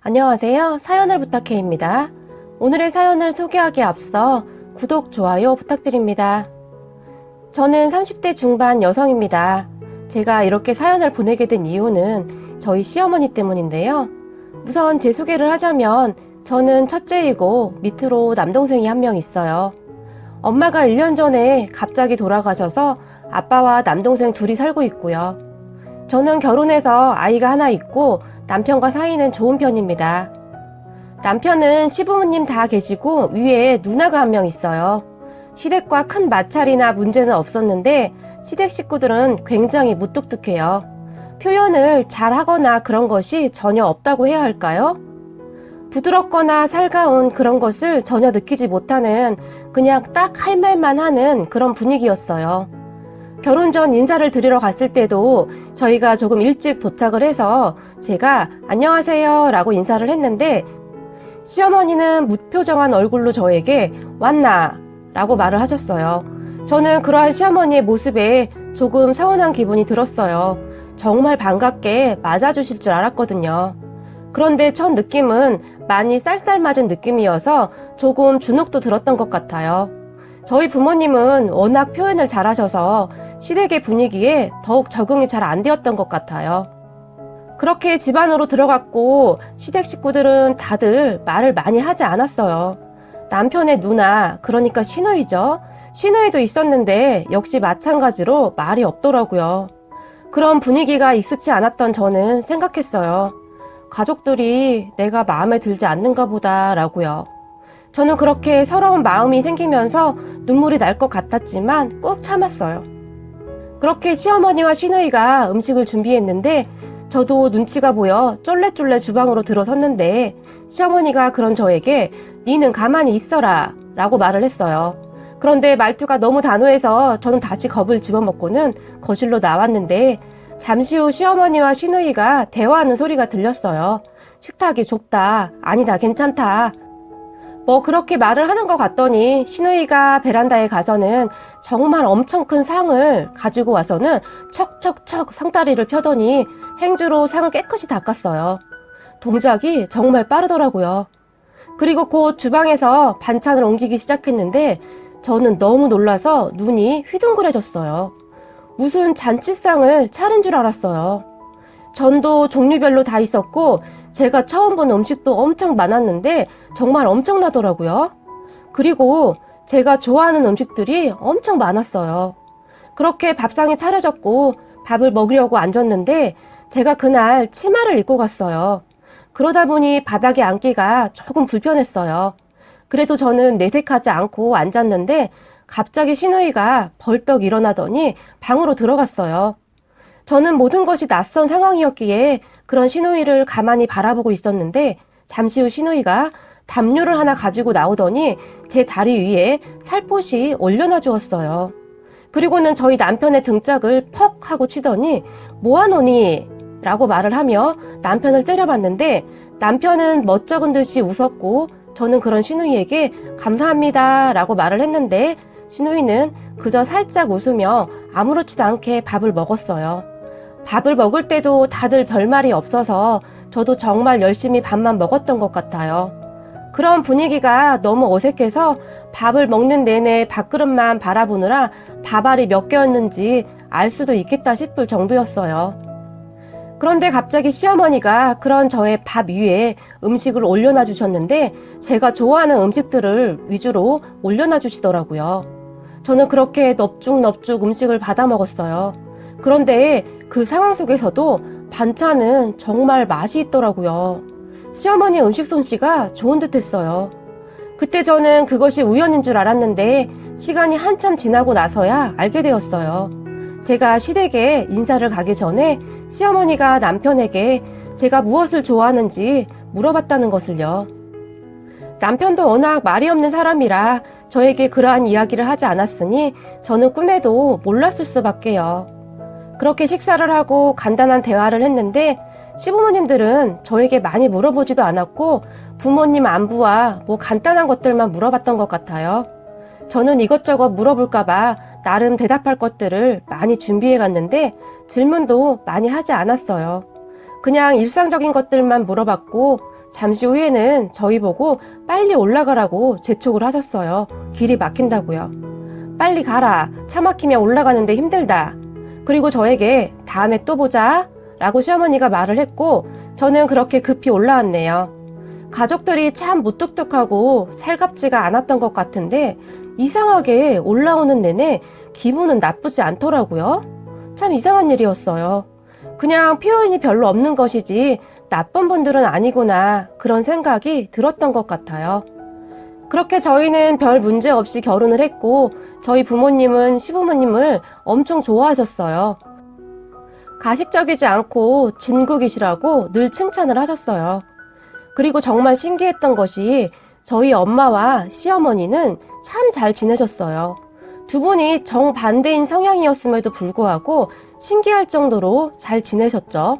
안녕하세요. 사연을 부탁해입니다. 오늘의 사연을 소개하기에 앞서 구독, 좋아요 부탁드립니다. 저는 30대 중반 여성입니다. 제가 이렇게 사연을 보내게 된 이유는 저희 시어머니 때문인데요. 우선 제 소개를 하자면 저는 첫째이고 밑으로 남동생이 한 명 있어요. 엄마가 1년 전에 갑자기 돌아가셔서 아빠와 남동생 둘이 살고 있고요. 저는 결혼해서 아이가 하나 있고 남편과 사이는 좋은 편입니다. 남편은 시부모님 다 계시고 위에 누나가 한 명 있어요. 시댁과 큰 마찰이나 문제는 없었는데 시댁 식구들은 굉장히 무뚝뚝해요. 표현을 잘 하거나 그런 것이 전혀 없다고 해야 할까요? 부드럽거나 살가운 그런 것을 전혀 느끼지 못하는 그냥 딱 할 말만 하는 그런 분위기였어요. 결혼 전 인사를 드리러 갔을 때도 저희가 조금 일찍 도착을 해서 제가 안녕하세요 라고 인사를 했는데 시어머니는 무표정한 얼굴로 저에게 왔나 라고 말을 하셨어요. 저는 그러한 시어머니의 모습에 조금 서운한 기분이 들었어요. 정말 반갑게 맞아주실 줄 알았거든요. 그런데 첫 느낌은 많이 쌀쌀맞은 느낌이어서 조금 주눅도 들었던 것 같아요. 저희 부모님은 워낙 표현을 잘하셔서 시댁의 분위기에 더욱 적응이 잘 안 되었던 것 같아요. 그렇게 집 안으로 들어갔고 시댁 식구들은 다들 말을 많이 하지 않았어요. 남편의 누나, 그러니까 시누이죠. 시누이도 있었는데 역시 마찬가지로 말이 없더라고요. 그런 분위기가 익숙치 않았던 저는 생각했어요. 가족들이 내가 마음에 들지 않는가 보다 라고요. 저는 그렇게 서러운 마음이 생기면서 눈물이 날 것 같았지만 꾹 참았어요. 그렇게 시어머니와 시누이가 음식을 준비했는데 저도 눈치가 보여 쫄래쫄래 주방으로 들어섰는데 시어머니가 그런 저에게 니는 가만히 있어라 라고 말을 했어요. 그런데 말투가 너무 단호해서 저는 다시 겁을 집어먹고는 거실로 나왔는데 잠시 후 시어머니와 시누이가 대화하는 소리가 들렸어요. 식탁이 좁다. 아니다. 괜찮다. 뭐 그렇게 말을 하는 것 같더니 시누이가 베란다에 가서는 정말 엄청 큰 상을 가지고 와서는 척척척 상다리를 펴더니 행주로 상을 깨끗이 닦았어요. 동작이 정말 빠르더라고요. 그리고 곧 주방에서 반찬을 옮기기 시작했는데 저는 너무 놀라서 눈이 휘둥그레졌어요. 무슨 잔치상을 차린 줄 알았어요. 전도 종류별로 다 있었고 제가 처음 본 음식도 엄청 많았는데 정말 엄청나더라고요. 그리고 제가 좋아하는 음식들이 엄청 많았어요. 그렇게 밥상이 차려졌고 밥을 먹으려고 앉았는데 제가 그날 치마를 입고 갔어요. 그러다 보니 바닥에 앉기가 조금 불편했어요. 그래도 저는 내색하지 않고 앉았는데 갑자기 시누이가 벌떡 일어나더니 방으로 들어갔어요. 저는 모든 것이 낯선 상황이었기에 그런 시누이를 가만히 바라보고 있었는데 잠시 후 시누이가 담요를 하나 가지고 나오더니 제 다리 위에 살포시 올려놔 주었어요. 그리고는 저희 남편의 등짝을 퍽 하고 치더니 뭐하노니? 라고 말을 하며 남편을 째려봤는데 남편은 멋쩍은 듯이 웃었고 저는 그런 시누이에게 감사합니다 라고 말을 했는데 시누이는 그저 살짝 웃으며 아무렇지도 않게 밥을 먹었어요. 밥을 먹을 때도 다들 별말이 없어서 저도 정말 열심히 밥만 먹었던 것 같아요. 그런 분위기가 너무 어색해서 밥을 먹는 내내 밥그릇만 바라보느라 밥알이 몇 개였는지 알 수도 있겠다 싶을 정도였어요. 그런데 갑자기 시어머니가 그런 저의 밥 위에 음식을 올려놔 주셨는데 제가 좋아하는 음식들을 위주로 올려놔 주시더라고요. 저는 그렇게 넙죽넙죽 음식을 받아 먹었어요. 그런데 그 상황 속에서도 반찬은 정말 맛이 있더라고요. 시어머니 음식 솜씨가 좋은 듯 했어요. 그때 저는 그것이 우연인 줄 알았는데 시간이 한참 지나고 나서야 알게 되었어요. 제가 시댁에 인사를 가기 전에 시어머니가 남편에게 제가 무엇을 좋아하는지 물어봤다는 것을요. 남편도 워낙 말이 없는 사람이라 저에게 그러한 이야기를 하지 않았으니 저는 꿈에도 몰랐을 수밖에요. 그렇게 식사를 하고 간단한 대화를 했는데 시부모님들은 저에게 많이 물어보지도 않았고 부모님 안부와 뭐 간단한 것들만 물어봤던 것 같아요. 저는 이것저것 물어볼까봐 나름 대답할 것들을 많이 준비해 갔는데 질문도 많이 하지 않았어요. 그냥 일상적인 것들만 물어봤고 잠시 후에는 저희 보고 빨리 올라가라고 재촉을 하셨어요. 길이 막힌다고요. 빨리 가라. 차 막히면 올라가는데 힘들다. 그리고 저에게 다음에 또 보자 라고 시어머니가 말을 했고 저는 그렇게 급히 올라왔네요. 가족들이 참 무뚝뚝하고 살갑지가 않았던 것 같은데 이상하게 올라오는 내내 기분은 나쁘지 않더라고요. 참 이상한 일이었어요. 그냥 표현이 별로 없는 것이지 나쁜 분들은 아니구나 그런 생각이 들었던 것 같아요. 그렇게 저희는 별 문제 없이 결혼을 했고 저희 부모님은 시부모님을 엄청 좋아하셨어요. 가식적이지 않고 진국이시라고 늘 칭찬을 하셨어요. 그리고 정말 신기했던 것이 저희 엄마와 시어머니는 참 잘 지내셨어요. 두 분이 정반대인 성향이었음에도 불구하고 신기할 정도로 잘 지내셨죠.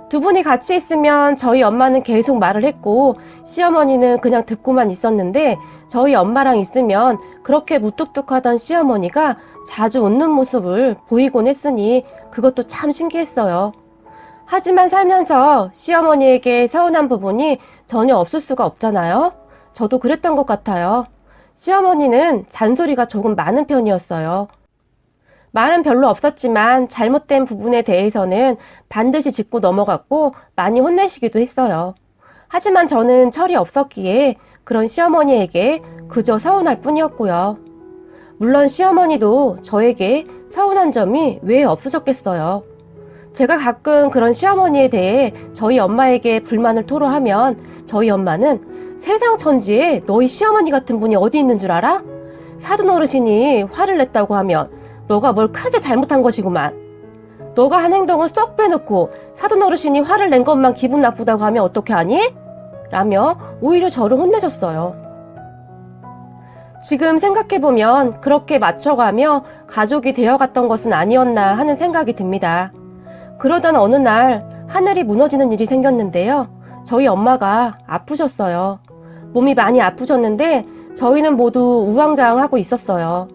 두 분이 같이 있으면 저희 엄마는 계속 말을 했고 시어머니는 그냥 듣고만 있었는데 저희 엄마랑 있으면 그렇게 무뚝뚝하던 시어머니가 자주 웃는 모습을 보이곤 했으니 그것도 참 신기했어요. 하지만 살면서 시어머니에게 서운한 부분이 전혀 없을 수가 없잖아요. 저도 그랬던 것 같아요. 시어머니는 잔소리가 조금 많은 편이었어요. 말은 별로 없었지만 잘못된 부분에 대해서는 반드시 짚고 넘어갔고 많이 혼내시기도 했어요. 하지만 저는 철이 없었기에 그런 시어머니에게 그저 서운할 뿐이었고요. 물론 시어머니도 저에게 서운한 점이 왜 없으셨겠어요. 제가 가끔 그런 시어머니에 대해 저희 엄마에게 불만을 토로하면 저희 엄마는 세상 천지에 너희 시어머니 같은 분이 어디 있는 줄 알아? 사돈 어르신이 화를 냈다고 하면 너가 뭘 크게 잘못한 것이구만. 너가 한 행동을 쏙 빼놓고 사돈 어르신이 화를 낸 것만 기분 나쁘다고 하면 어떻게 하니? 라며 오히려 저를 혼내셨어요. 지금 생각해보면 그렇게 맞춰가며 가족이 되어갔던 것은 아니었나 하는 생각이 듭니다. 그러던 어느 날 하늘이 무너지는 일이 생겼는데요. 저희 엄마가 아프셨어요. 몸이 많이 아프셨는데 저희는 모두 우왕좌왕하고 있었어요.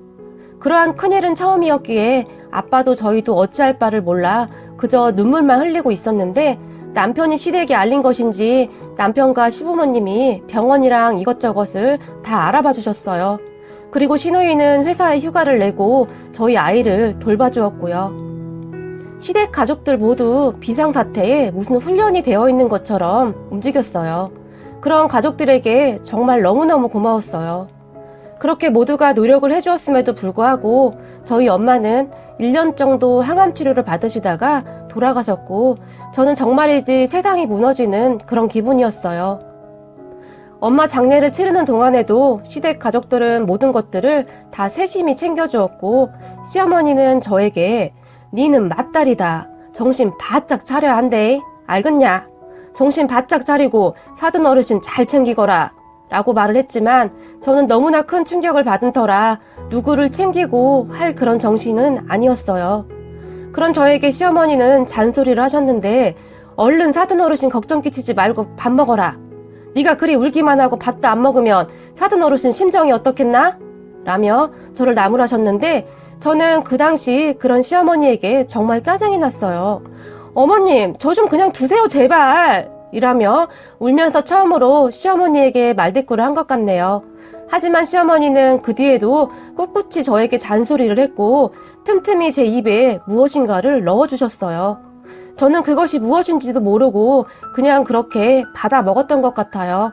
그러한 큰일은 처음이었기에 아빠도 저희도 어찌할 바를 몰라 그저 눈물만 흘리고 있었는데 남편이 시댁에 알린 것인지 남편과 시부모님이 병원이랑 이것저것을 다 알아봐 주셨어요. 그리고 시누이는 회사에 휴가를 내고 저희 아이를 돌봐주었고요. 시댁 가족들 모두 비상사태에 무슨 훈련이 되어 있는 것처럼 움직였어요. 그런 가족들에게 정말 너무너무 고마웠어요. 그렇게 모두가 노력을 해주었음에도 불구하고 저희 엄마는 1년 정도 항암 치료를 받으시다가 돌아가셨고 저는 정말이지 세상이 무너지는 그런 기분이었어요. 엄마 장례를 치르는 동안에도 시댁 가족들은 모든 것들을 다 세심히 챙겨주었고 시어머니는 저에게 니는 맏딸이다. 정신 바짝 차려야 한대. 알겠냐? 정신 바짝 차리고 사돈 어르신 잘 챙기거라. 라고 말을 했지만 저는 너무나 큰 충격을 받은 터라 누구를 챙기고 할 그런 정신은 아니었어요. 그런 저에게 시어머니는 잔소리를 하셨는데 얼른 사돈 어르신 걱정 끼치지 말고 밥 먹어라. 네가 그리 울기만 하고 밥도 안 먹으면 사돈 어르신 심정이 어떻겠나? 라며 저를 나무라셨는데 저는 그 당시 그런 시어머니에게 정말 짜증이 났어요. 어머님, 저 좀 그냥 두세요, 제발! 이라며 울면서 처음으로 시어머니에게 말대꾸를 한 것 같네요. 하지만 시어머니는 그 뒤에도 꿋꿋이 저에게 잔소리를 했고 틈틈이 제 입에 무엇인가를 넣어주셨어요. 저는 그것이 무엇인지도 모르고 그냥 그렇게 받아 먹었던 것 같아요.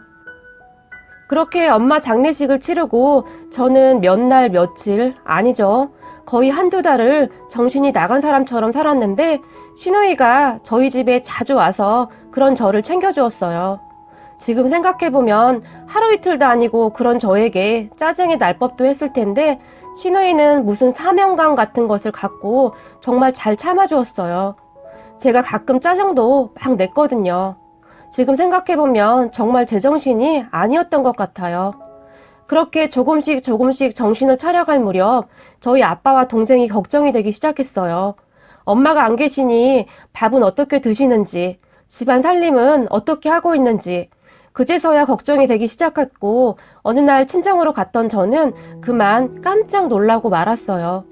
그렇게 엄마 장례식을 치르고 저는 몇 날 며칠, 아니죠. 거의 한두 달을 정신이 나간 사람처럼 살았는데 시누이가 저희 집에 자주 와서 그런 저를 챙겨주었어요. 지금 생각해보면 하루 이틀도 아니고 그런 저에게 짜증이 날 법도 했을 텐데 시누이는 무슨 사명감 같은 것을 갖고 정말 잘 참아주었어요. 제가 가끔 짜증도 막 냈거든요. 지금 생각해보면 정말 제정신이 아니었던 것 같아요. 그렇게 조금씩 정신을 차려갈 무렵 저희 아빠와 동생이 걱정이 되기 시작했어요. 엄마가 안 계시니 밥은 어떻게 드시는지, 집안 살림은 어떻게 하고 있는지 그제서야 걱정이 되기 시작했고 어느 날 친정으로 갔던 저는 그만 깜짝 놀라고 말았어요.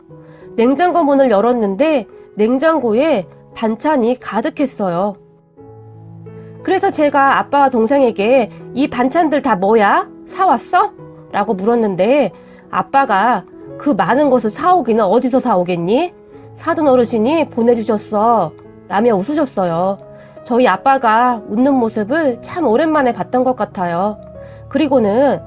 냉장고 문을 열었는데 냉장고에 반찬이 가득했어요. 그래서 제가 아빠와 동생에게 이 반찬들 다 뭐야? 사왔어? 라고 물었는데 아빠가 그 많은 것을 사오기는 어디서 사오겠니? 사돈 어르신이 보내주셨어. 라며 웃으셨어요. 저희 아빠가 웃는 모습을 참 오랜만에 봤던 것 같아요. 그리고는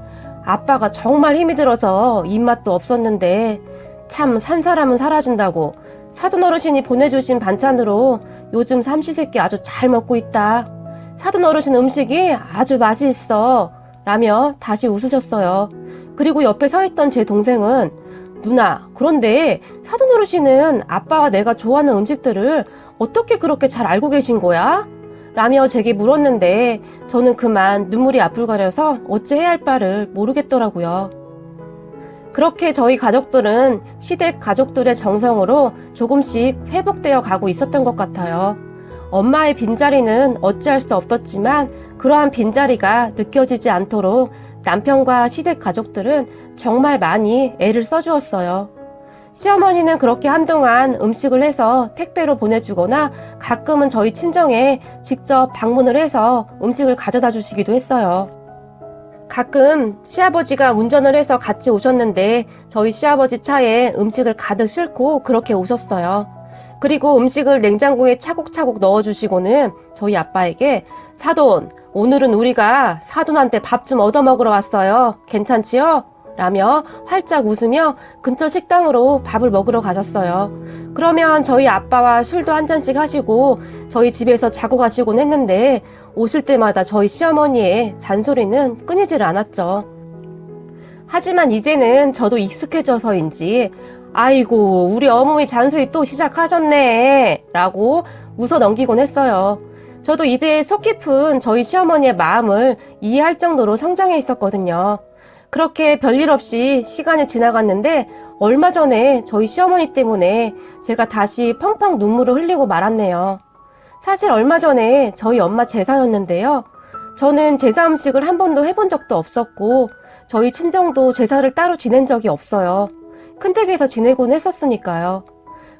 아빠가 정말 힘이 들어서 입맛도 없었는데 참 산 사람은 사라진다고 사돈 어르신이 보내주신 반찬으로 요즘 삼시세끼 아주 잘 먹고 있다. 사돈 어르신 음식이 아주 맛이 있어. 라며 다시 웃으셨어요. 그리고 옆에 서 있던 제 동생은 누나, 그런데 사돈 어르신은 아빠와 내가 좋아하는 음식들을 어떻게 그렇게 잘 알고 계신 거야? 라며 제게 물었는데 저는 그만 눈물이 앞을 가려서 어찌 해야 할 바를 모르겠더라고요. 그렇게 저희 가족들은 시댁 가족들의 정성으로 조금씩 회복되어 가고 있었던 것 같아요. 엄마의 빈자리는 어찌할 수 없었지만 그러한 빈자리가 느껴지지 않도록 남편과 시댁 가족들은 정말 많이 애를 써주었어요. 시어머니는 그렇게 한동안 음식을 해서 택배로 보내주거나 가끔은 저희 친정에 직접 방문을 해서 음식을 가져다 주시기도 했어요. 가끔 시아버지가 운전을 해서 같이 오셨는데 저희 시아버지 차에 음식을 가득 싣고 그렇게 오셨어요. 그리고 음식을 냉장고에 차곡차곡 넣어주시고는 저희 아빠에게 사돈, 오늘은 우리가 사돈한테 밥 좀 얻어먹으러 왔어요. 괜찮지요? 라며 활짝 웃으며 근처 식당으로 밥을 먹으러 가셨어요. 그러면 저희 아빠와 술도 한 잔씩 하시고 저희 집에서 자고 가시곤 했는데 오실 때마다 저희 시어머니의 잔소리는 끊이질 않았죠. 하지만 이제는 저도 익숙해져서인지 아이고 우리 어머니 잔소리 또 시작하셨네 라고 웃어 넘기곤 했어요. 저도 이제 속 깊은 저희 시어머니의 마음을 이해할 정도로 성장해 있었거든요. 그렇게 별일 없이 시간이 지나갔는데 얼마 전에 저희 시어머니 때문에 제가 다시 펑펑 눈물을 흘리고 말았네요. 사실 얼마 전에 저희 엄마 제사였는데요. 저는 제사 음식을 한 번도 해본 적도 없었고 저희 친정도 제사를 따로 지낸 적이 없어요. 큰 댁에서 지내곤 했었으니까요.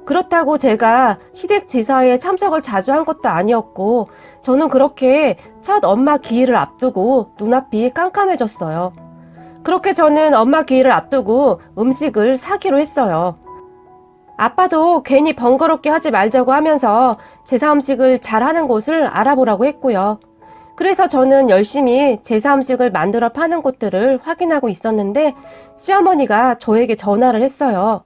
그렇다고 제가 시댁 제사에 참석을 자주 한 것도 아니었고 저는 그렇게 첫 엄마 기일을 앞두고 눈앞이 깜깜해졌어요. 그렇게 저는 엄마 기일을 앞두고 음식을 사기로 했어요. 아빠도 괜히 번거롭게 하지 말자고 하면서 제사 음식을 잘하는 곳을 알아보라고 했고요. 그래서 저는 열심히 제사 음식을 만들어 파는 곳들을 확인하고 있었는데 시어머니가 저에게 전화를 했어요.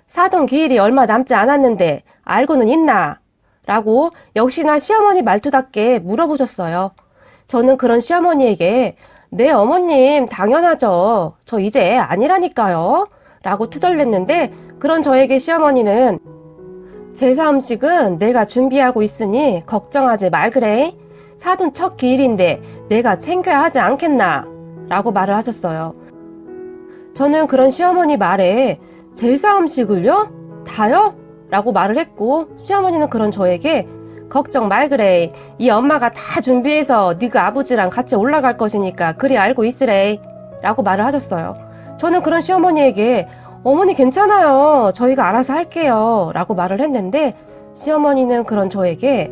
사돈 기일이 얼마 남지 않았는데 알고는 있나? 라고 역시나 시어머니 말투답게 물어보셨어요. 저는 그런 시어머니에게 네 어머님 당연하죠. 저 이제 아니라니까요. 라고 투덜댔는데 그런 저에게 시어머니는 제사 음식은 내가 준비하고 있으니 걱정하지 말 그래. 사돈 첫 기일인데 내가 챙겨야 하지 않겠나? 라고 말을 하셨어요. 저는 그런 시어머니 말에 제사 음식을요? 다요? 라고 말을 했고 시어머니는 그런 저에게 걱정 말 그래. 이 엄마가 다 준비해서 네가 아버지랑 같이 올라갈 것이니까 그리 알고 있으래. 라고 말을 하셨어요. 저는 그런 시어머니에게 어머니 괜찮아요. 저희가 알아서 할게요. 라고 말을 했는데 시어머니는 그런 저에게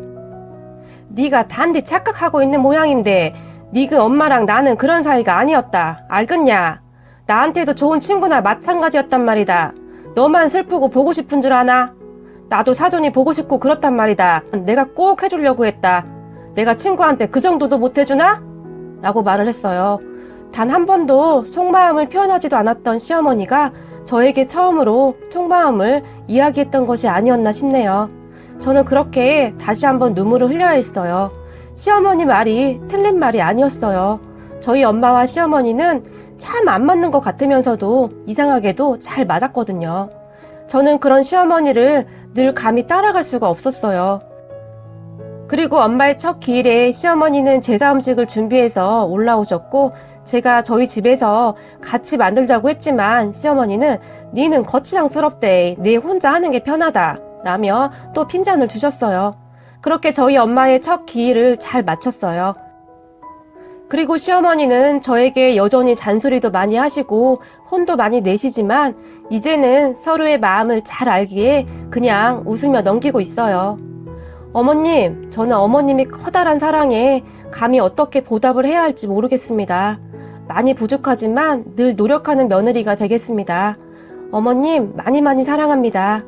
네가 단디 착각하고 있는 모양인데 네 그 엄마랑 나는 그런 사이가 아니었다. 알겠냐? 나한테도 좋은 친구나 마찬가지였단 말이다. 너만 슬프고 보고 싶은 줄 아나? 나도 사돈이 보고 싶고 그렇단 말이다. 내가 꼭 해주려고 했다. 내가 친구한테 그 정도도 못 해주나? 라고 말을 했어요. 단 한 번도 속마음을 표현하지도 않았던 시어머니가 저에게 처음으로 속마음을 이야기했던 것이 아니었나 싶네요. 저는 그렇게 다시 한번 눈물을 흘려야 했어요. 시어머니 말이 틀린 말이 아니었어요. 저희 엄마와 시어머니는 참 안 맞는 것 같으면서도 이상하게도 잘 맞았거든요. 저는 그런 시어머니를 늘 감히 따라갈 수가 없었어요. 그리고 엄마의 첫 기일에 시어머니는 제사 음식을 준비해서 올라오셨고 제가 저희 집에서 같이 만들자고 했지만 시어머니는 니는 거치장스럽대. 네 혼자 하는 게 편하다. 라며 또 핀잔을 주셨어요. 그렇게 저희 엄마의 첫 기일을 잘 마쳤어요. 그리고 시어머니는 저에게 여전히 잔소리도 많이 하시고 혼도 많이 내시지만 이제는 서로의 마음을 잘 알기에 그냥 웃으며 넘기고 있어요. 어머님, 저는 어머님이 커다란 사랑에 감히 어떻게 보답을 해야 할지 모르겠습니다. 많이 부족하지만 늘 노력하는 며느리가 되겠습니다. 어머님, 많이 많이 사랑합니다.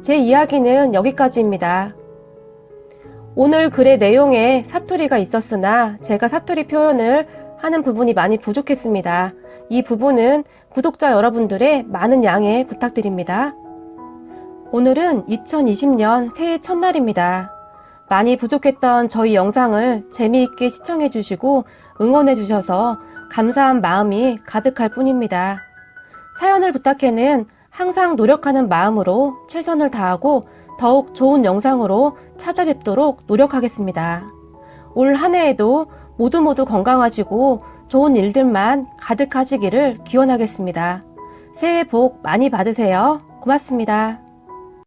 제 이야기는 여기까지입니다. 오늘 글의 내용에 사투리가 있었으나 제가 사투리 표현을 하는 부분이 많이 부족했습니다. 이 부분은 구독자 여러분들의 많은 양해 부탁드립니다. 오늘은 2020년 새해 첫날입니다. 많이 부족했던 저희 영상을 재미있게 시청해 주시고 응원해 주셔서 감사한 마음이 가득할 뿐입니다. 사연을 부탁해는 항상 노력하는 마음으로 최선을 다하고 더욱 좋은 영상으로 찾아뵙도록 노력하겠습니다. 올 한 해에도 모두 건강하시고 좋은 일들만 가득하시기를 기원하겠습니다. 새해 복 많이 받으세요. 고맙습니다.